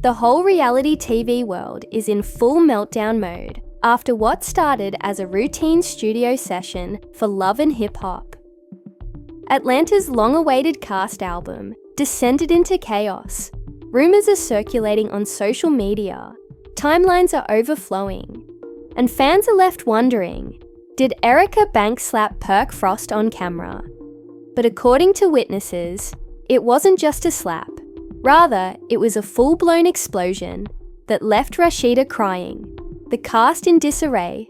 The whole reality TV world is in full meltdown mode after what started as a routine studio session for love and hip-hop. Atlanta's long-awaited cast album descended into chaos. Rumors are circulating on social media, timelines are overflowing, and fans are left wondering, did Erica Banks slap Kirk Frost on camera? But according to witnesses, it wasn't just a slap. Rather, it was a full-blown explosion that left Rasheeda crying, the cast in disarray,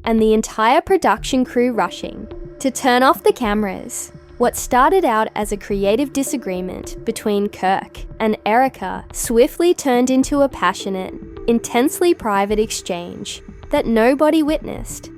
and the entire production crew rushing to turn off the cameras. What started out as a creative disagreement between Kirk and Erica swiftly turned into a passionate, intensely private exchange that nobody witnessed,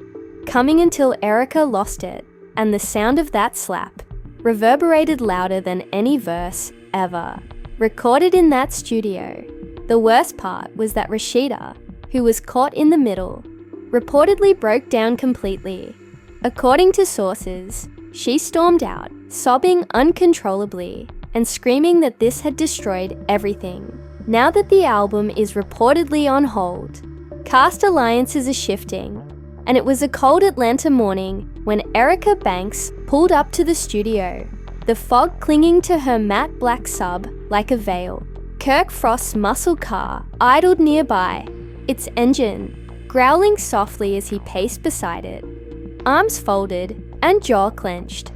coming until Erica lost it, and the sound of that slap reverberated louder than any verse ever recorded in that studio. The worst part was that Rasheeda, who was caught in the middle, reportedly broke down completely. According to sources, she stormed out, sobbing uncontrollably and screaming that this had destroyed everything. Now that the album is reportedly on hold, cast alliances are shifting, and it was a cold Atlanta morning when Erica Banks pulled up to the studio, the fog clinging to her matte black sub like a veil. Kirk Frost's muscle car idled nearby, its engine growling softly as he paced beside it, arms folded and jaw clenched.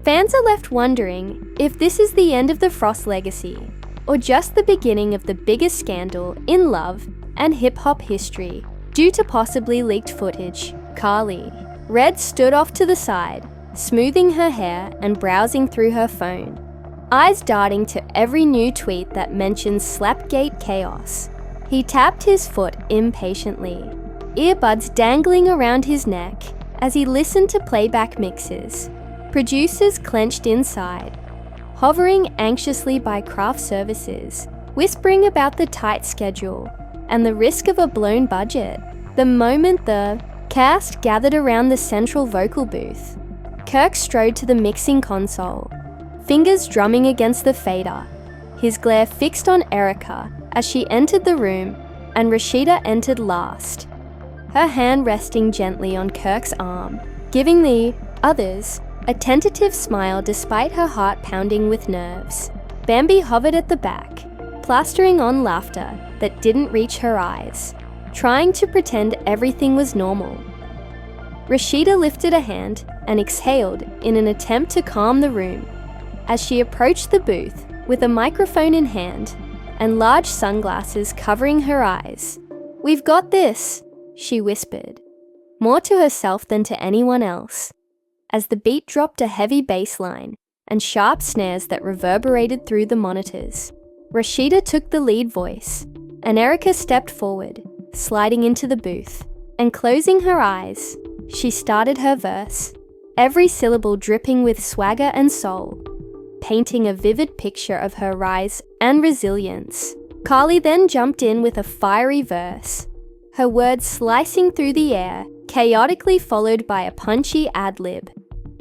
Fans are left wondering if this is the end of the Frost legacy, or just the beginning of the biggest scandal in love and hip-hop history. Due to possibly leaked footage, Carly Red stood off to the side, smoothing her hair and browsing through her phone, eyes darting to every new tweet that mentions Slapgate chaos. He tapped his foot impatiently, earbuds dangling around his neck as he listened to playback mixes, producers clenched inside, hovering anxiously by craft services, whispering about the tight schedule and the risk of a blown budget. The moment the cast gathered around the central vocal booth, Kirk strode to the mixing console, fingers drumming against the fader, his glare fixed on Erica as she entered the room, and Rasheeda entered last, her hand resting gently on Kirk's arm, giving the others a tentative smile despite her heart pounding with nerves. Bambi hovered at the back, plastering on laughter that didn't reach her eyes, trying to pretend everything was normal. Rasheeda lifted a hand and exhaled in an attempt to calm the room as she approached the booth with a microphone in hand and large sunglasses covering her eyes. "We've got this," she whispered, more to herself than to anyone else, as the beat dropped a heavy bass line and sharp snares that reverberated through the monitors. Rasheeda took the lead voice, and Erica stepped forward, sliding into the booth, and closing her eyes, she started her verse, every syllable dripping with swagger and soul, painting a vivid picture of her rise and resilience. Carly then jumped in with a fiery verse, her words slicing through the air, chaotically followed by a punchy ad-lib.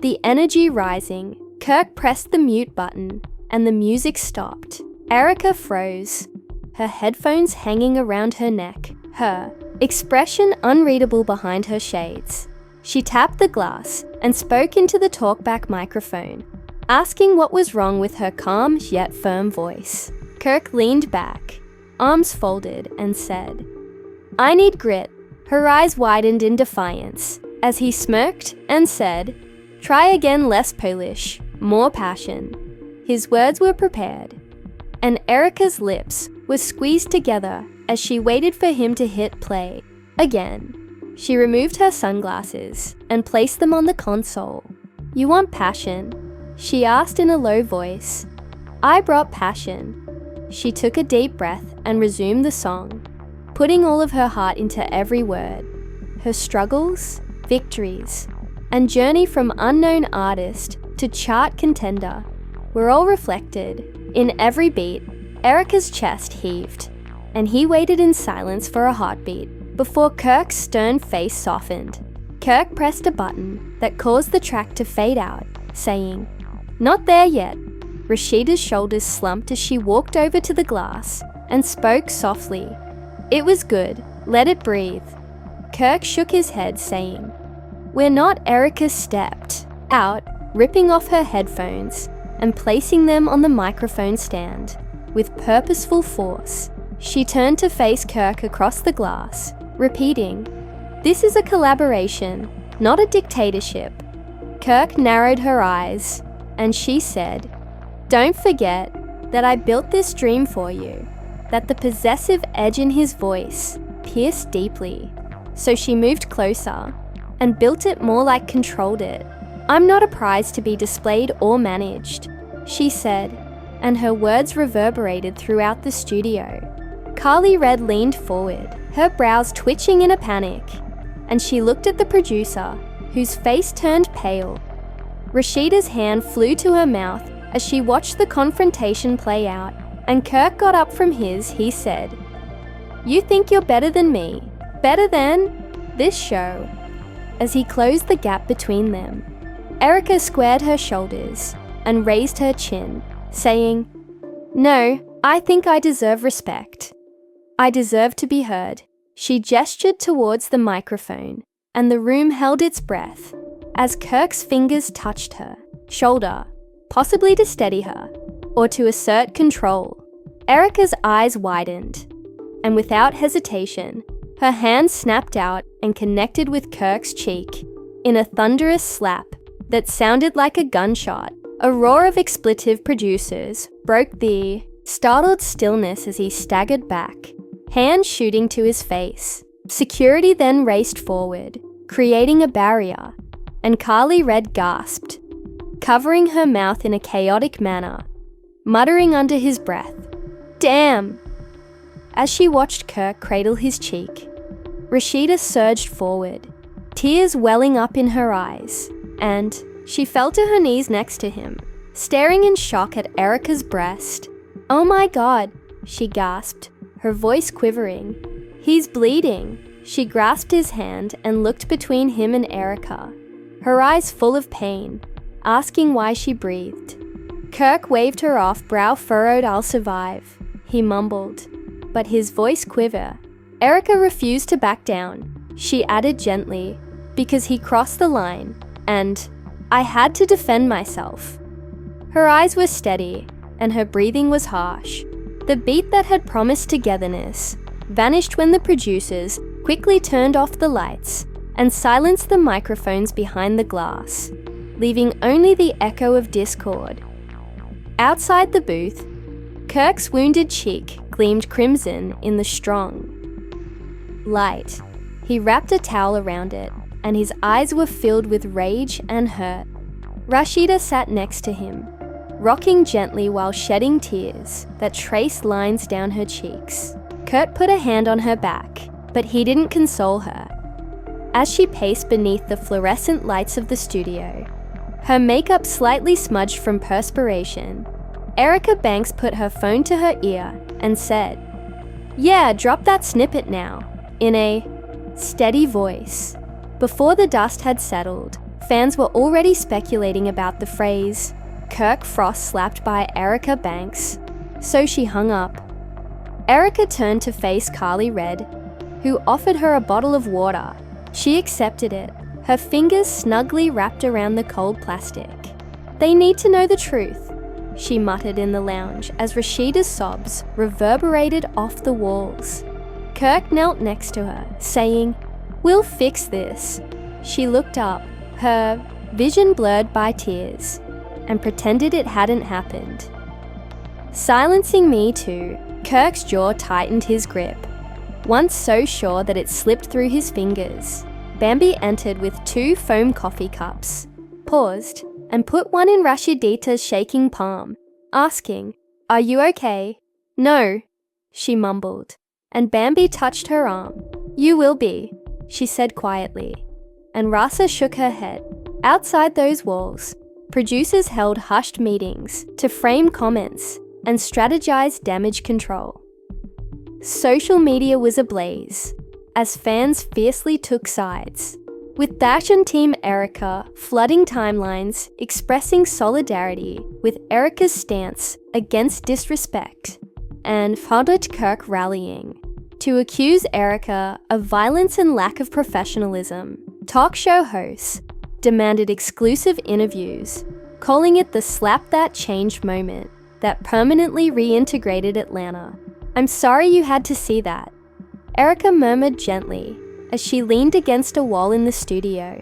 The energy rising, Kirk pressed the mute button, and the music stopped. Erica froze, her headphones hanging around her neck, her expression unreadable behind her shades. She tapped the glass and spoke into the talkback microphone, asking what was wrong with her calm yet firm voice. Kirk leaned back, arms folded, and said, "I need grit." Her eyes widened in defiance as he smirked and said, "Try again, less Polish, more passion." His words were prepared, and Erica's lips were squeezed together as she waited for him to hit play. Again, she removed her sunglasses and placed them on the console. "You want passion?" she asked in a low voice. "I brought passion." She took a deep breath and resumed the song, putting all of her heart into every word. Her struggles, victories, and journey from unknown artist to chart contender were all reflected in every beat. Erica's chest heaved, and he waited in silence for a heartbeat before Kirk's stern face softened. Kirk pressed a button that caused the track to fade out, saying, "Not there yet." Rasheeda's shoulders slumped as she walked over to the glass and spoke softly. "It was good. Let it breathe." Kirk shook his head, saying, "We're not." Erica stepped out, ripping off her headphones and placing them on the microphone stand. With purposeful force, she turned to face Kirk across the glass, repeating, "This is a collaboration, not a dictatorship." Kirk narrowed her eyes, and she said, "Don't forget that I built this dream for you." That the possessive edge in his voice pierced deeply, so she moved closer and built it more like controlled it. "I'm not a prize to be displayed or managed," she said, and her words reverberated throughout the studio. Carly Red leaned forward, her brows twitching in a panic, and she looked at the producer, whose face turned pale. Rasheeda's hand flew to her mouth as she watched the confrontation play out, and Kirk got up from his. He said, "You think you're better than me, better than this show." As he closed the gap between them, Erica squared her shoulders and raised her chin, saying, "No, I think I deserve respect. I deserve to be heard." She gestured towards the microphone, and the room held its breath as Kirk's fingers touched her shoulder, possibly to steady her or to assert control. Erica's eyes widened, and without hesitation, her hand snapped out and connected with Kirk's cheek in a thunderous slap that sounded like a gunshot. A roar of expletive producers broke the startled stillness as he staggered back, hand shooting to his face. Security then raced forward, creating a barrier, and Carly Red gasped, covering her mouth in a chaotic manner, muttering under his breath, "Damn!" As she watched Kirk cradle his cheek, Rasheeda surged forward, tears welling up in her eyes, and she fell to her knees next to him, staring in shock at Erica's breast. "Oh my God," she gasped, her voice quivering. "He's bleeding." She grasped his hand and looked between him and Erica, her eyes full of pain, asking why she breathed. Kirk waved her off, brow furrowed. "I'll survive," he mumbled, but his voice quivered. Erica refused to back down. She added gently, "Because he crossed the line, and I had to defend myself." Her eyes were steady, and her breathing was harsh. The beat that had promised togetherness vanished when the producers quickly turned off the lights and silenced the microphones behind the glass, leaving only the echo of discord. Outside the booth, Kirk's wounded cheek gleamed crimson in the strong light. He wrapped a towel around it, and his eyes were filled with rage and hurt. Rasheeda sat next to him, rocking gently while shedding tears that traced lines down her cheeks. Kurt put a hand on her back, but he didn't console her. As she paced beneath the fluorescent lights of the studio, her makeup slightly smudged from perspiration, Erica Banks put her phone to her ear and said, "Yeah, drop that snippet now," in a steady voice. Before the dust had settled, fans were already speculating about the phrase, "Kirk Frost slapped by Erica Banks," so she hung up. Erica turned to face Carly Red, who offered her a bottle of water. She accepted it, her fingers snugly wrapped around the cold plastic. "They need to know the truth," she muttered in the lounge as Rasheeda's sobs reverberated off the walls. Kirk knelt next to her, saying, "We'll fix this." She looked up, her vision blurred by tears, and pretended it hadn't happened. Silencing me too, Kirk's jaw tightened his grip, once so sure that it slipped through his fingers. Bambi entered with 2 foam coffee cups, paused, and put one in Rasheeda's shaking palm, asking, "Are you okay?" "No," she mumbled, and Bambi touched her arm. "You will be," she said quietly, and Rasa shook her head. Outside those walls, producers held hushed meetings to frame comments and strategize damage control. Social media was ablaze as fans fiercely took sides, with Dash and Team Erica flooding timelines expressing solidarity with Erica's stance against disrespect. and followed Kirk rallying to accuse Erica of violence and lack of professionalism. Talk show hosts demanded exclusive interviews, calling it the slap that changed moment that permanently reintegrated Atlanta. "I'm sorry you had to see that," Erica murmured gently as she leaned against a wall in the studio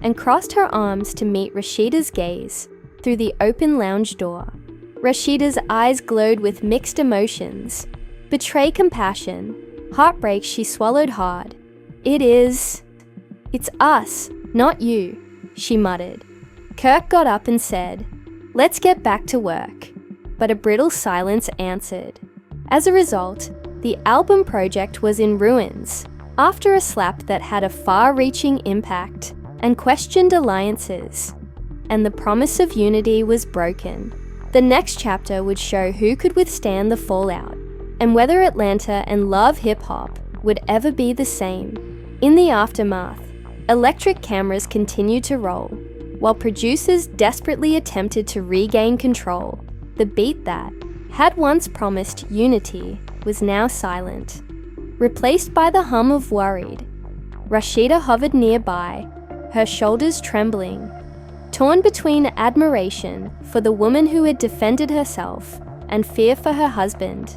and crossed her arms to meet Rasheeda's gaze through the open lounge door. Rasheeda's eyes glowed with mixed emotions: betray, compassion, heartbreak. She swallowed hard. It's us, not you," she muttered. Kirk got up and said, "Let's get back to work," but a brittle silence answered. As a result, the album project was in ruins after a slap that had a far-reaching impact and questioned alliances, and the promise of unity was broken. The next chapter would show who could withstand the fallout and whether Atlanta and love hip-hop would ever be the same. In the aftermath, electric cameras continued to roll, while producers desperately attempted to regain control. The beat that had once promised unity was now silent, replaced by the hum of Worried. Rasheeda hovered nearby, her shoulders trembling, torn between admiration for the woman who had defended herself and fear for her husband.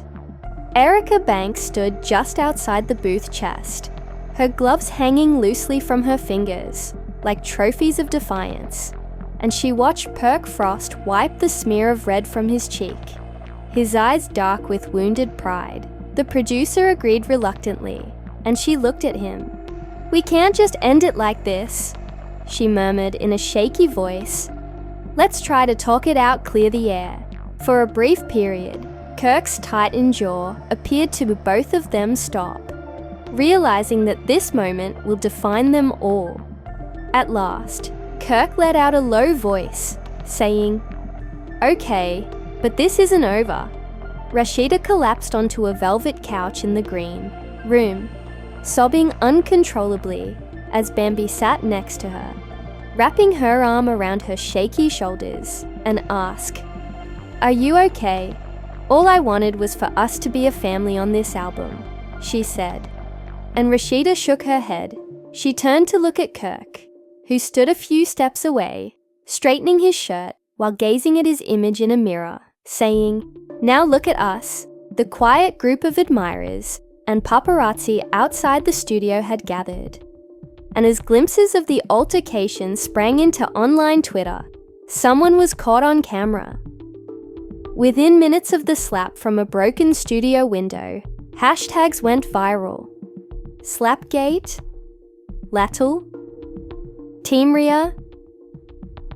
Erica Banks stood just outside the booth chest, her gloves hanging loosely from her fingers like trophies of defiance, and she watched Kirk Frost wipe the smear of red from his cheek, his eyes dark with wounded pride. The producer agreed reluctantly, and she looked at him. "We can't just end it like this," she murmured in a shaky voice. "Let's try to talk it out, clear the air." For a brief period, Kirk's tightened jaw appeared to both of them stop, realizing that this moment will define them all. At last, Kirk let out a low voice, saying, "Okay, but this isn't over." Rasheeda collapsed onto a velvet couch in the green room, sobbing uncontrollably as Bambi sat next to her, wrapping her arm around her shaky shoulders, and asked, "Are you okay? All I wanted was for us to be a family on this album," she said. And Rasheeda shook her head. She turned to look at Kirk, who stood a few steps away, straightening his shirt while gazing at his image in a mirror, saying, "Now look at us." The quiet group of admirers and paparazzi outside the studio had gathered, and as glimpses of the altercation sprang into online Twitter, someone was caught on camera. Within minutes of the slap from a broken studio window, hashtags went viral. Slapgate, Lattle, Team Rhea,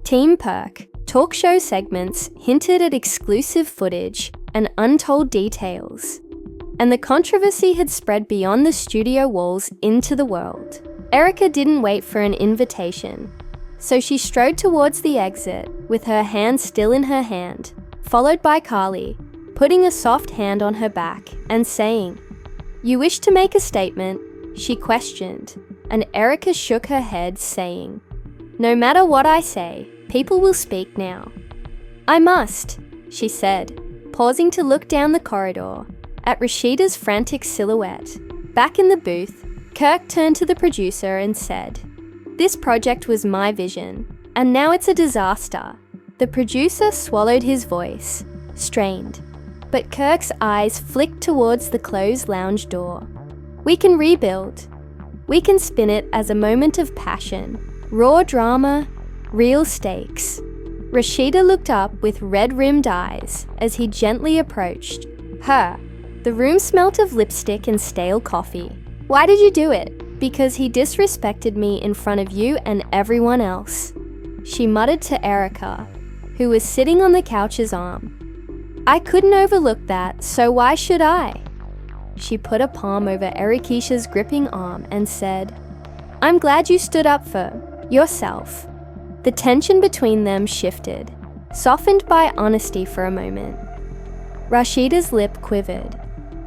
Team Perk. Talk show segments hinted at exclusive footage and untold details, and the controversy had spread beyond the studio walls into the world. Erica didn't wait for an invitation, so she strode towards the exit with her hand still in her hand, followed by Carly, putting a soft hand on her back and saying, "You wish to make a statement?" she questioned, and Erica shook her head, saying, "No matter what I say, people will speak now." "I must," she said, pausing to look down the corridor at Rasheeda's frantic silhouette. Back in the booth, Kirk turned to the producer and said, "This project was my vision, and now it's a disaster." The producer swallowed his voice, strained, but Kirk's eyes flicked towards the closed lounge door. "We can rebuild. We can spin it as a moment of passion, raw drama, real stakes." Rasheeda looked up with red-rimmed eyes as he gently approached her. The room smelt of lipstick and stale coffee. "Why did you do it?" "Because he disrespected me in front of you and everyone else," she muttered to Erica, who was sitting on the couch's arm. "I couldn't overlook that, so why should I?" She put a palm over Erikisha's gripping arm and said, "I'm glad you stood up for yourself." The tension between them shifted, softened by honesty for a moment. Rasheeda's lip quivered.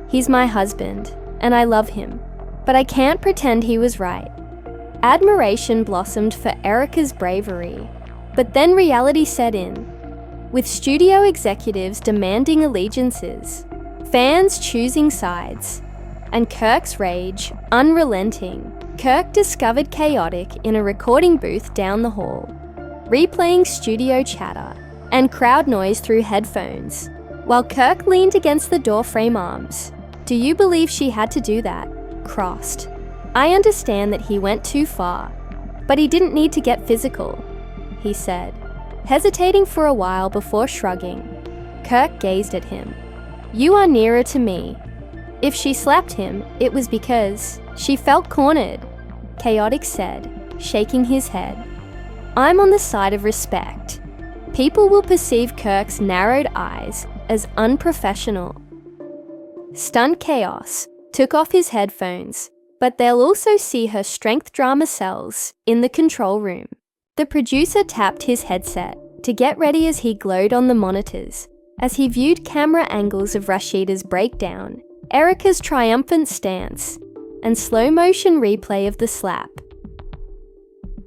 "He's my husband, and I love him, but I can't pretend he was right." Admiration blossomed for Erica's bravery, but then reality set in, with studio executives demanding allegiances. fans choosing sides, and Kirk's rage unrelenting. Kirk discovered chaotic in a recording booth down the hall, replaying studio chatter and crowd noise through headphones, while Kirk leaned against the doorframe arms. "Do you believe she had to do that?" Crossed. "I understand that he went too far, but he didn't need to get physical," he said, hesitating for a while before shrugging. Kirk gazed at him. "You are nearer to me. If she slapped him, it was because she felt cornered," Chaotic said, shaking his head. "I'm on the side of respect. People will perceive Kirk's narrowed eyes as unprofessional." Stunned Chaos took off his headphones, but they'll also see her strength drama cells in the control room. The producer tapped his headset to get ready as he glowed on the monitors, as he viewed camera angles of Rasheeda's breakdown, Erica's triumphant stance, and slow-motion replay of the slap.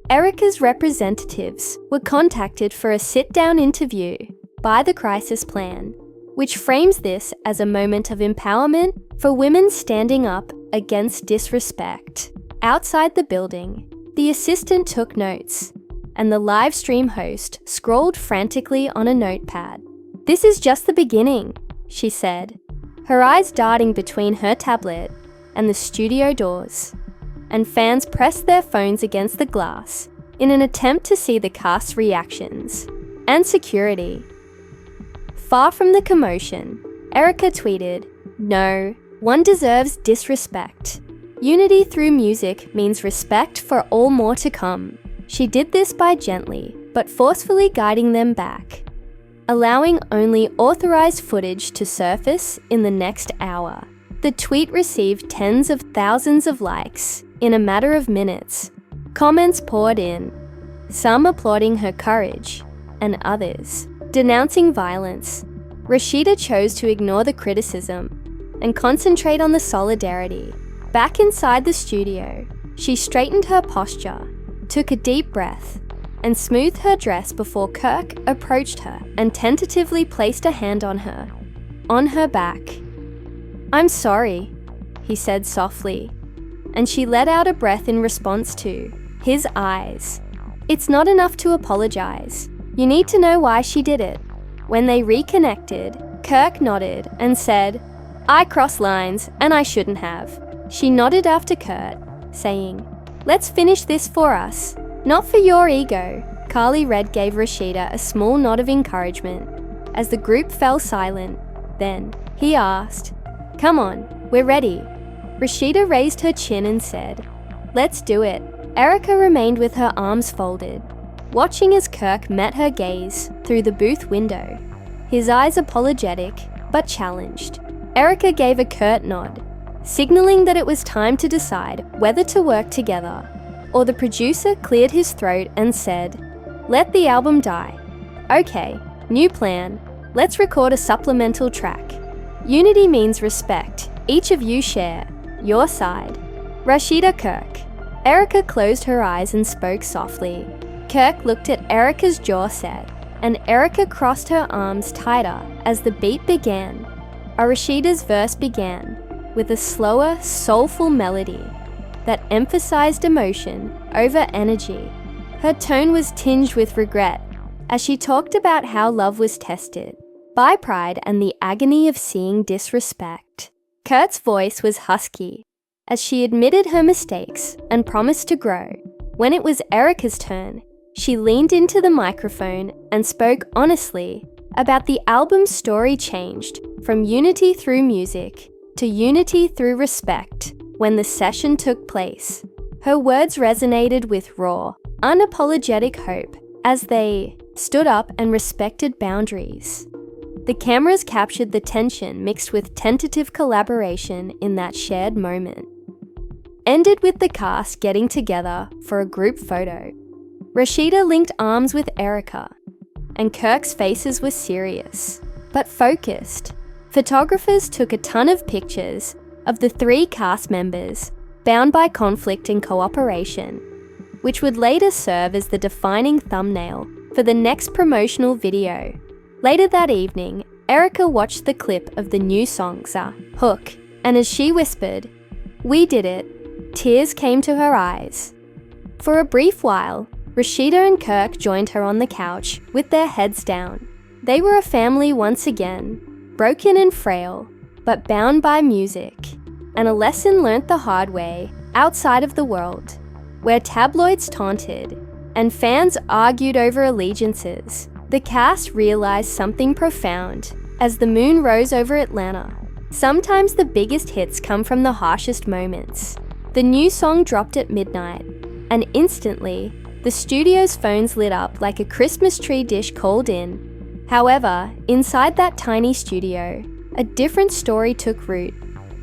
Erica's representatives were contacted for a sit-down interview by the Crisis Plan, which frames this as a moment of empowerment for women standing up against disrespect. Outside the building, the assistant took notes, and the live stream host scrolled frantically on a notepad. "This is just the beginning," she said, her eyes darting between her tablet and the studio doors, and fans pressed their phones against the glass in an attempt to see the cast's reactions. And security. Far from the commotion, Erica tweeted, "No, one deserves disrespect. Unity through music means respect for all more to come." She did this by gently but forcefully guiding them back, allowing only authorized footage to surface in the next hour. The tweet received tens of thousands of likes in a matter of minutes. Comments poured in, some applauding her courage, and others denouncing violence. Rasheeda chose to ignore the criticism and concentrate on the solidarity. Back inside the studio, she straightened her posture, took a deep breath, and smoothed her dress before Kirk approached her and tentatively placed a hand on her back. "I'm sorry," he said softly, and she let out a breath in response to his eyes. "It's not enough to apologize. You need to know why she did it." When they reconnected, Kirk nodded and said, "I crossed lines and I shouldn't have." She nodded after Kurt, saying, "Let's finish this for us, not for your ego." Carly Red gave Rasheeda a small nod of encouragement as the group fell silent. Then he asked, "Come on, we're ready." Rasheeda raised her chin and said, "Let's do it." Erica remained with her arms folded, watching as Kirk met her gaze through the booth window, his eyes apologetic but challenged. Erica gave a curt nod, signaling that it was time to decide whether to work together, or the producer cleared his throat and said, "Let the album die. Okay, new plan. Let's record a supplemental track. Unity means respect. Each of you share your side." Rasheeda Kirk. Erica closed her eyes and spoke softly. Kirk looked at Erica's jaw set, and Erica crossed her arms tighter as the beat began. Rasheeda's verse began with a slower, soulful melody that emphasized emotion over energy. Her tone was tinged with regret as she talked about how love was tested by pride and the agony of seeing disrespect. Kurt's voice was husky as she admitted her mistakes and promised to grow. When it was Erica's turn, she leaned into the microphone and spoke honestly about the album's story changed from unity through music to unity through respect when the session took place. Her words resonated with raw, unapologetic hope as they stood up and respected boundaries. The cameras captured the tension mixed with tentative collaboration in that shared moment. Ended with the cast getting together for a group photo. Rasheeda linked arms with Erica, and Kirk's faces were serious, but focused. Photographers took a ton of pictures of the three cast members bound by conflict and cooperation, which would later serve as the defining thumbnail for the next promotional video. Later that evening, Erica watched the clip of the new song, Hook, and as she whispered, "We did it," tears came to her eyes. For a brief while, Rasheeda and Kirk joined her on the couch with their heads down. They were a family once again, broken and frail, but bound by music, and a lesson learnt the hard way outside of the world, where tabloids taunted and fans argued over allegiances. The cast realized something profound as the moon rose over Atlanta. Sometimes the biggest hits come from the harshest moments. The new song dropped at midnight, and instantly, the studio's phones lit up like a Christmas tree dish called in. However, inside that tiny studio, a different story took root.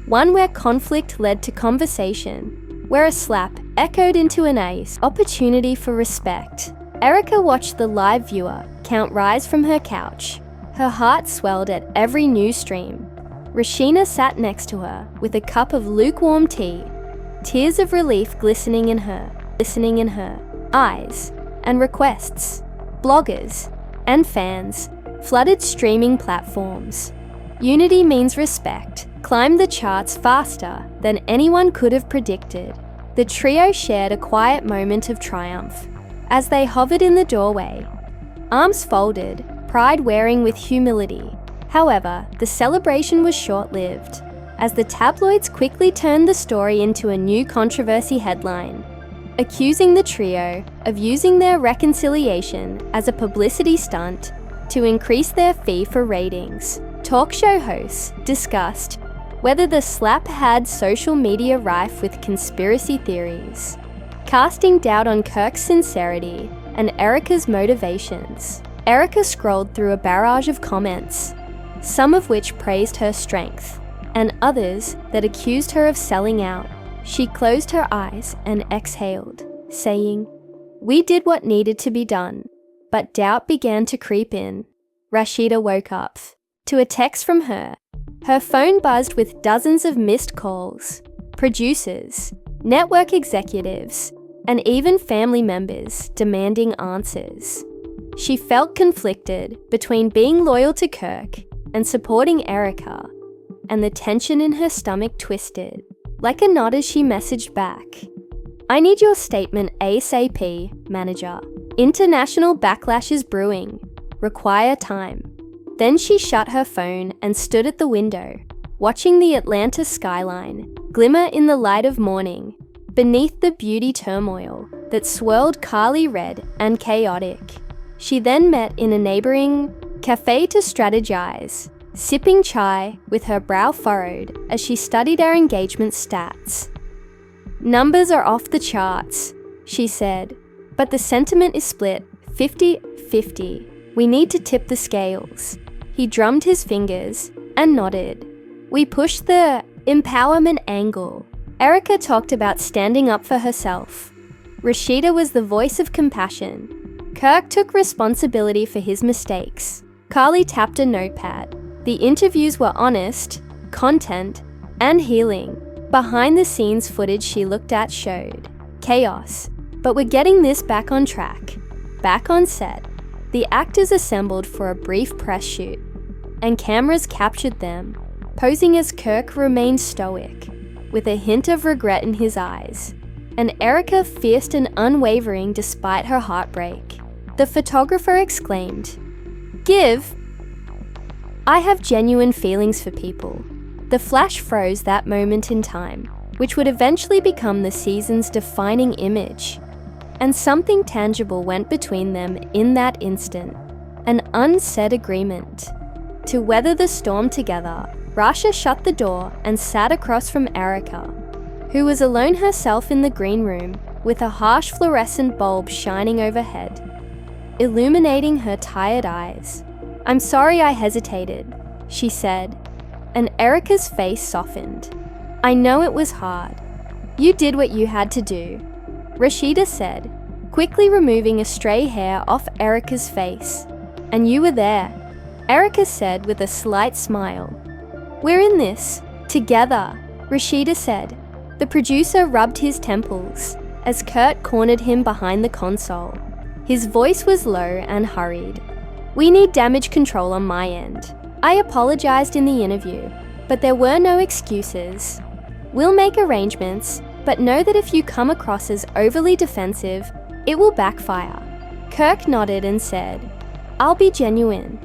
One where conflict led to conversation, where a slap echoed into an ace opportunity for respect. Erica watched the live viewer count rise from her couch. Her heart swelled at every news stream. Rasheeda sat next to her with a cup of lukewarm tea, tears of relief glistening in her eyes, and requests. Bloggers and fans flooded streaming platforms. Unity Means Respect climbed the charts faster than anyone could have predicted. The trio shared a quiet moment of triumph as they hovered in the doorway, arms folded, pride wearing with humility. However, the celebration was short-lived, as the tabloids quickly turned the story into a new controversy headline, accusing the trio of using their reconciliation as a publicity stunt to increase their fee for ratings. Talk show hosts discussed whether the slap had social media rife with conspiracy theories, casting doubt on Kirk's sincerity and Erica's motivations. Erica scrolled through a barrage of comments, some of which praised her strength, and others that accused her of selling out. She closed her eyes and exhaled, saying, "We did what needed to be done." But doubt began to creep in. Rasheeda woke up to a text from her. Her phone buzzed with dozens of missed calls, producers, network executives, and even family members demanding answers. She felt conflicted between being loyal to Kirk and supporting Erica, and the tension in her stomach twisted. Like a knot as she messaged back, "I need your statement ASAP, manager. International backlash is brewing. Require time." Then she shut her phone and stood at the window, watching the Atlanta skyline glimmer in the light of morning, beneath the beauty turmoil that swirled Kali red and chaotic. She then met in a neighboring cafe to strategize, sipping chai with her brow furrowed as she studied our engagement stats. "Numbers are off the charts," she said, "but the sentiment is split 50-50. We need to tip the scales." He drummed his fingers and nodded. "We pushed the empowerment angle." Erica talked about standing up for herself. Rasheeda was the voice of compassion. Kirk took responsibility for his mistakes. Kali tapped a notepad. The interviews were honest, content, and healing. Behind the scenes footage she looked at showed chaos, but we're getting this back on track. Back on set, the actors assembled for a brief press shoot, and cameras captured them, posing as Kirk remained stoic, with a hint of regret in his eyes, and Erica fierce and unwavering despite her heartbreak. The photographer exclaimed, "Give! I have genuine feelings for people." The flash froze that moment in time, which would eventually become the season's defining image. And something tangible went between them in that instant, an unsaid agreement. To weather the storm together, Rasha shut the door and sat across from Erica, who was alone herself in the green room with a harsh fluorescent bulb shining overhead, illuminating her tired eyes. "I'm sorry I hesitated," she said, and Erica's face softened. "I know it was hard. You did what you had to do," Rasheeda said, quickly removing a stray hair off Erica's face. "And you were there," Erica said with a slight smile. "We're in this together," Rasheeda said. The producer rubbed his temples as Kurt cornered him behind the console. His voice was low and hurried. "We need damage control on my end. I apologized in the interview, but there were no excuses. We'll make arrangements, but know that if you come across as overly defensive, it will backfire. Kirk nodded and said, I'll be genuine.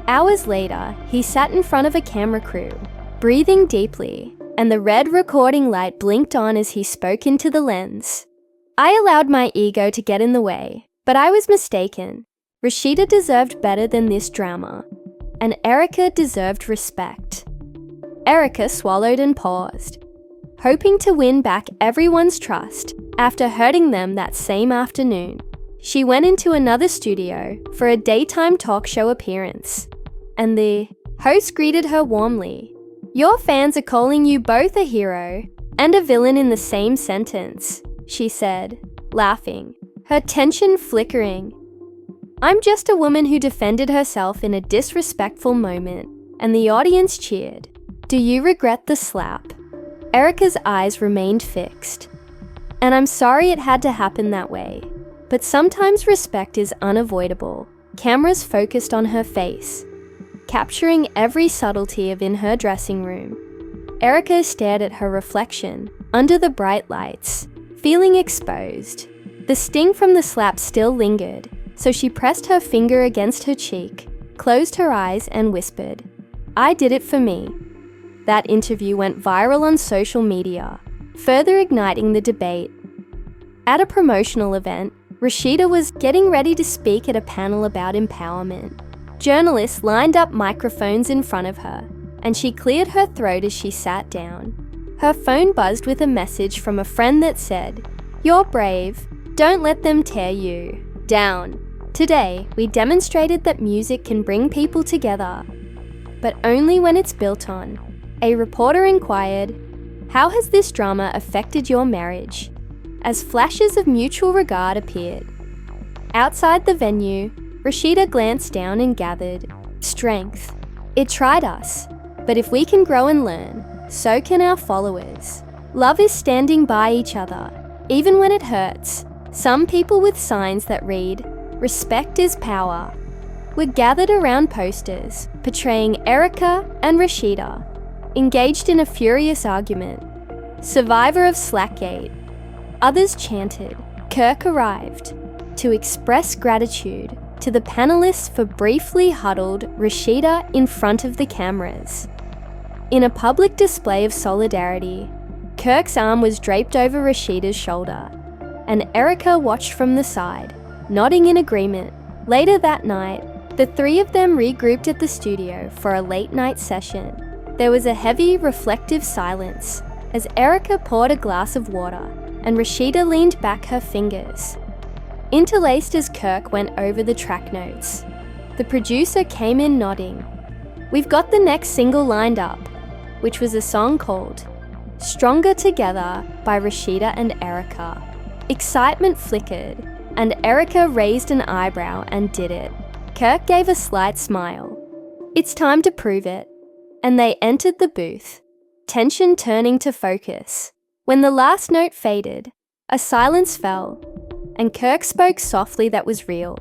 Hours later, he sat in front of a camera crew, breathing deeply, and the red recording light blinked on as he spoke into the lens. I allowed my ego to get in the way, but I was mistaken. Rasheeda deserved better than this drama, and Erica deserved respect. Erica swallowed and paused, hoping to win back everyone's trust after hurting them that same afternoon. She went into another studio for a daytime talk show appearance, and the host greeted her warmly. Your fans are calling you both a hero and a villain in the same sentence, she said, laughing, her tension flickering. I'm just a woman who defended herself in a disrespectful moment, and the audience cheered. Do you regret the slap? Erica's eyes remained fixed. And I'm sorry it had to happen that way. But sometimes respect is unavoidable. Cameras focused on her face, capturing every subtlety of in her dressing room. Erica stared at her reflection under the bright lights, feeling exposed. The sting from the slap still lingered, so she pressed her finger against her cheek, closed her eyes and whispered, I did it for me. That interview went viral on social media, further igniting the debate. At a promotional event, Rasheeda was getting ready to speak at a panel about empowerment. Journalists lined up microphones in front of her, and she cleared her throat as she sat down. Her phone buzzed with a message from a friend that said, You're brave. Don't let them tear you down. Today, we demonstrated that music can bring people together, but only when it's built on. A reporter inquired, How has this drama affected your marriage? As flashes of mutual regard appeared. Outside the venue, Rasheeda glanced down and gathered strength. It tried us, but if we can grow and learn, so can our followers. Love is standing by each other, even when it hurts. Some people with signs that read, Respect is power. Were gathered around posters portraying Erica and Rasheeda, engaged in a furious argument. Survivor of Slackgate. Others chanted, Kirk arrived, to express gratitude to the panelists for briefly huddled Rasheeda in front of the cameras. In a public display of solidarity, Kirk's arm was draped over Rasheeda's shoulder, and Erica watched from the side, nodding in agreement. Later that night, the three of them regrouped at the studio for a late-night session. There was a heavy, reflective silence as Erica poured a glass of water and Rasheeda leaned back her fingers, interlaced as Kirk went over the track notes. The producer came in nodding. We've got the next single lined up, which was a song called Stronger Together by Rasheeda and Erica. Excitement flickered, and Erica raised an eyebrow and did it. Kirk gave a slight smile. It's time to prove it. And they entered the booth, tension turning to focus. When the last note faded, a silence fell, and Kirk spoke softly that was real.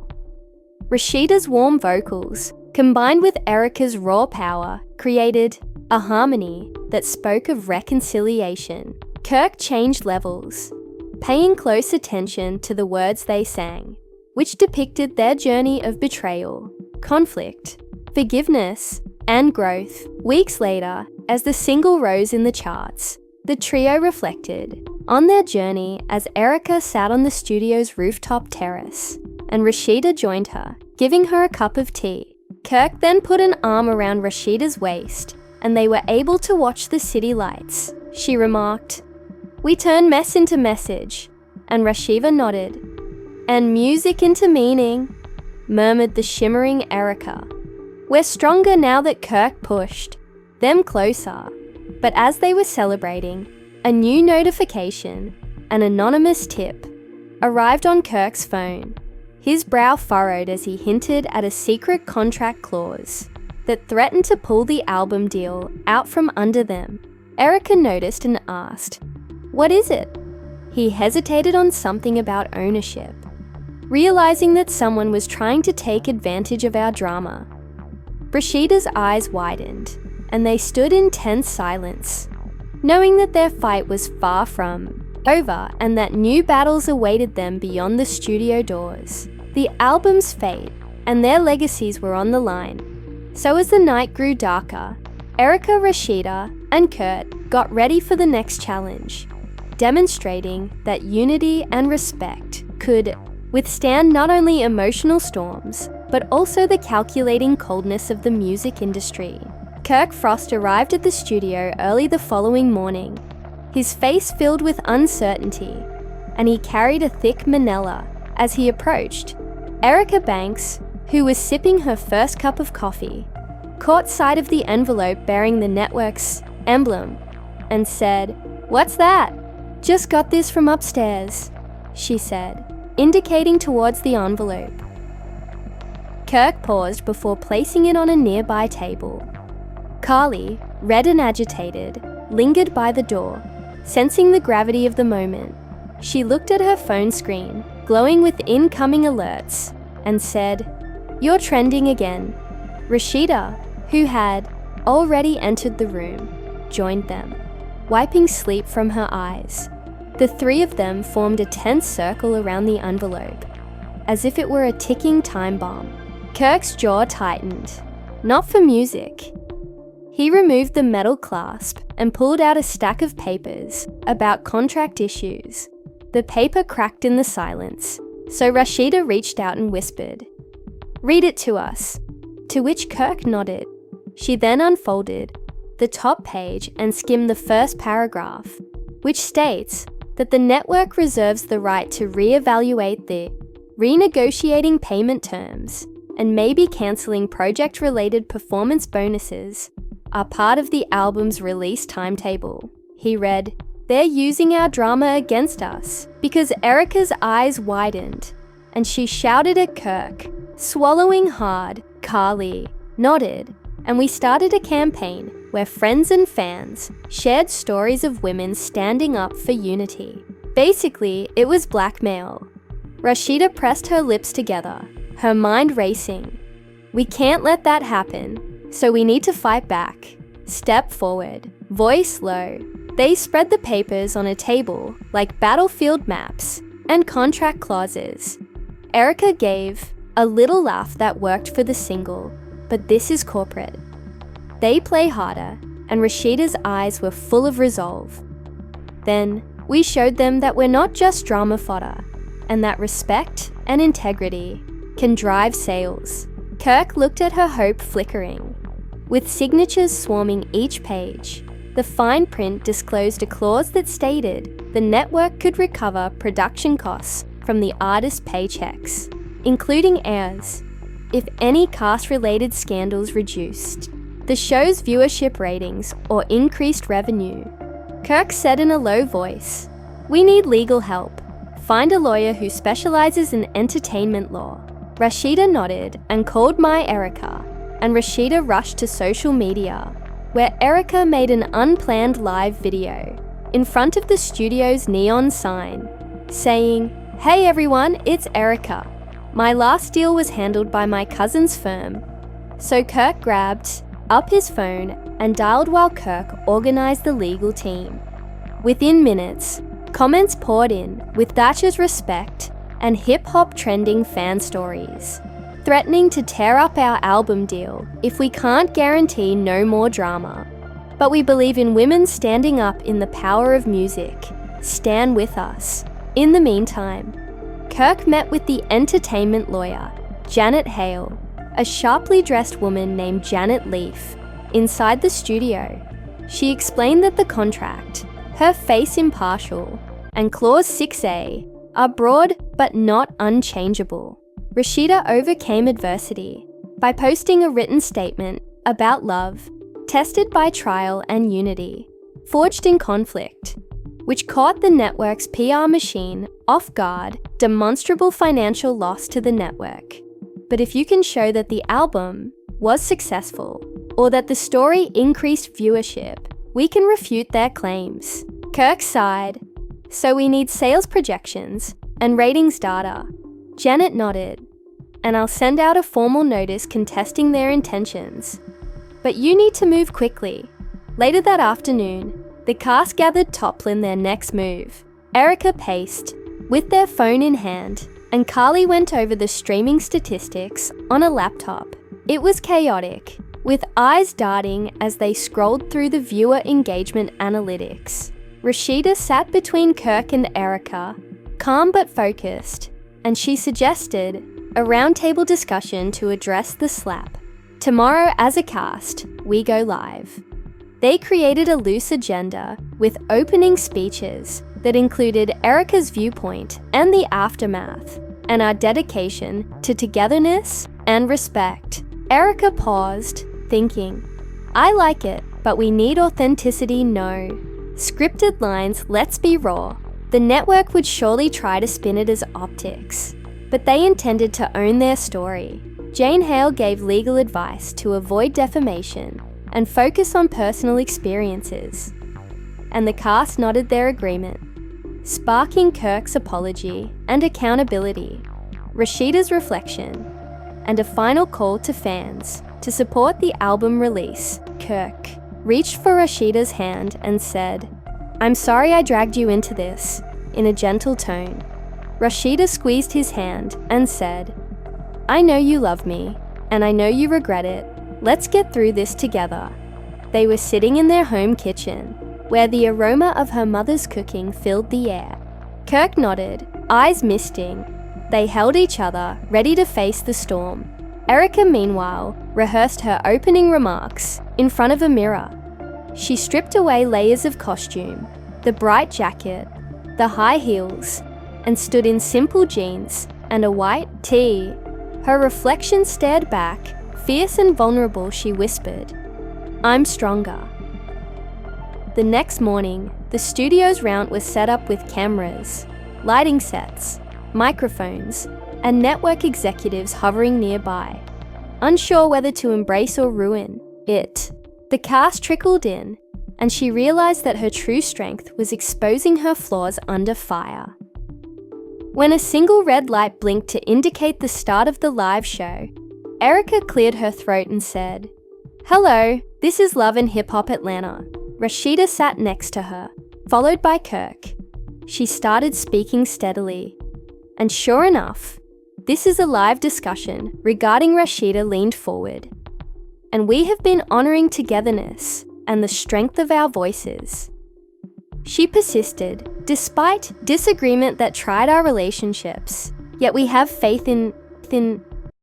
Rasheeda's warm vocals, combined with Erica's raw power, created a harmony that spoke of reconciliation. Kirk changed levels, paying close attention to the words they sang, which depicted their journey of betrayal, conflict, forgiveness, and growth. Weeks later, as the single rose in the charts, the trio reflected on their journey as Erica sat on the studio's rooftop terrace, and Rasheeda joined her, giving her a cup of tea. Kirk then put an arm around Rasheeda's waist, and they were able to watch the city lights. She remarked, We turn mess into message, and Rasheeda nodded. And music into meaning, murmured the shimmering Erica. We're stronger now that Kirk pushed them closer. But as they were celebrating, a new notification, an anonymous tip, arrived on Kirk's phone. His brow furrowed as he hinted at a secret contract clause that threatened to pull the album deal out from under them. Erica noticed and asked, What is it? He hesitated on something about ownership, realizing that someone was trying to take advantage of our drama. Rasheeda's eyes widened, and they stood in tense silence, knowing that their fight was far from over and that new battles awaited them beyond the studio doors. The album's fate and their legacies were on the line. So as the night grew darker, Erica, Rasheeda, and Kurt got ready for the next challenge, demonstrating that unity and respect could withstand not only emotional storms, but also the calculating coldness of the music industry. Kirk Frost arrived at the studio early the following morning, his face filled with uncertainty, and he carried a thick manila. As he approached, Erica Banks, who was sipping her first cup of coffee, caught sight of the envelope bearing the network's emblem and said, "What's that?" "Just got this from upstairs," she said, indicating towards the envelope. Kirk paused before placing it on a nearby table. Carly, red and agitated, lingered by the door, sensing the gravity of the moment. She looked at her phone screen, glowing with incoming alerts, and said, "You're trending again." Rasheeda, who had already entered the room, joined them, wiping sleep from her eyes. The three of them formed a tense circle around the envelope, as if it were a ticking time bomb. Kirk's jaw tightened, not for music. He removed the metal clasp and pulled out a stack of papers about contract issues. The paper cracked in the silence, so Rasheeda reached out and whispered, "Read it to us," to which Kirk nodded. She then unfolded the top page and skimmed the first paragraph, which states that the network reserves the right to reevaluate the renegotiating payment terms and maybe cancelling project-related performance bonuses are part of the album's release timetable. He read, "They're using our drama against us," because Erica's eyes widened and she shouted at Kirk. Swallowing hard, Carly nodded, and we started a campaign where friends and fans shared stories of women standing up for unity. Basically, it was blackmail. Rasheeda pressed her lips together, her mind racing. "We can't let that happen, so we need to fight back. Step forward, voice low." They spread the papers on a table like battlefield maps and contract clauses. Erica gave a little laugh that worked for the single, but this is corporate. They play harder, and Rasheeda's eyes were full of resolve. Then, we showed them that we're not just drama fodder, and that respect and integrity can drive sales. Kirk looked at her, hope flickering. With signatures swarming each page, the fine print disclosed a clause that stated the network could recover production costs from the artist's paychecks, including heirs, if any cast-related scandals reduced the show's viewership ratings or increased revenue. Kirk said in a low voice, "We need legal help. Find a lawyer who specializes in entertainment law." Rasheeda nodded and called my Erica, and Rasheeda rushed to social media, where Erica made an unplanned live video in front of the studio's neon sign, saying, "Hey everyone, it's Erica. My last deal was handled by my cousin's firm." So Kirk grabbed up his phone and dialed while Kirk organized the legal team. Within minutes, comments poured in with Thatcher's respect and hip-hop trending fan stories, threatening to tear up our album deal if we can't guarantee no more drama. But we believe in women standing up in the power of music. Stand with us. In the meantime, Kirk met with the entertainment lawyer, Janet Hale, a sharply dressed woman named Janet Leaf, inside the studio. She explained that the contract, her face impartial, and Clause 6A are broad but not unchangeable. Rasheeda overcame adversity by posting a written statement about love, tested by trial and unity, forged in conflict, which caught the network's PR machine off guard, demonstrable financial loss to the network. But if you can show that the album was successful, or that the story increased viewership, we can refute their claims. Kirk sighed, "So we need sales projections and ratings data." Janet nodded, and I'll send out a formal notice contesting their intentions. But you need to move quickly. Later that afternoon, the cast gathered to plan their next move. Erica paced, with their phone in hand, and Carly went over the streaming statistics on a laptop. It was chaotic, with eyes darting as they scrolled through the viewer engagement analytics. Rasheeda sat between Kirk and Erica, calm but focused, and she suggested a roundtable discussion to address the slap. Tomorrow, as a cast, we go live. They created a loose agenda with opening speeches that included Erica's viewpoint and the aftermath, and our dedication to togetherness and respect. Erica paused, thinking, I like it, but we need authenticity, no. Scripted lines, let's be raw. The network would surely try to spin it as optics, but they intended to own their story. Jane Hale gave legal advice to avoid defamation and focus on personal experiences, and the cast nodded their agreement, sparking Kirk's apology and accountability, Rasheeda's reflection, and a final call to fans to support the album release. Kirk reached for Rasheeda's hand and said, I'm sorry I dragged you into this, in a gentle tone. Rasheeda squeezed his hand and said, I know you love me, and I know you regret it. Let's get through this together. They were sitting in their home kitchen, where the aroma of her mother's cooking filled the air. Kirk nodded, eyes misting. They held each other, ready to face the storm. Erica, meanwhile, rehearsed her opening remarks in front of a mirror. She stripped away layers of costume, the bright jacket, the high heels, and stood in simple jeans and a white tee. Her reflection stared back, fierce and vulnerable. She whispered, I'm stronger. The next morning, the studio's round was set up with cameras, lighting sets, microphones, and network executives hovering nearby, unsure whether to embrace or ruin it. The cast trickled in, and she realized that her true strength was exposing her flaws under fire. When a single red light blinked to indicate the start of the live show, Erica cleared her throat and said, Hello, this is Love and Hip Hop Atlanta. Rasheeda sat next to her, followed by Kirk. She started speaking steadily. And sure enough, this is a live discussion regarding. Rasheeda leaned forward. And we have been honoring togetherness and the strength of our voices. She persisted, despite disagreement that tried our relationships, yet we have faith in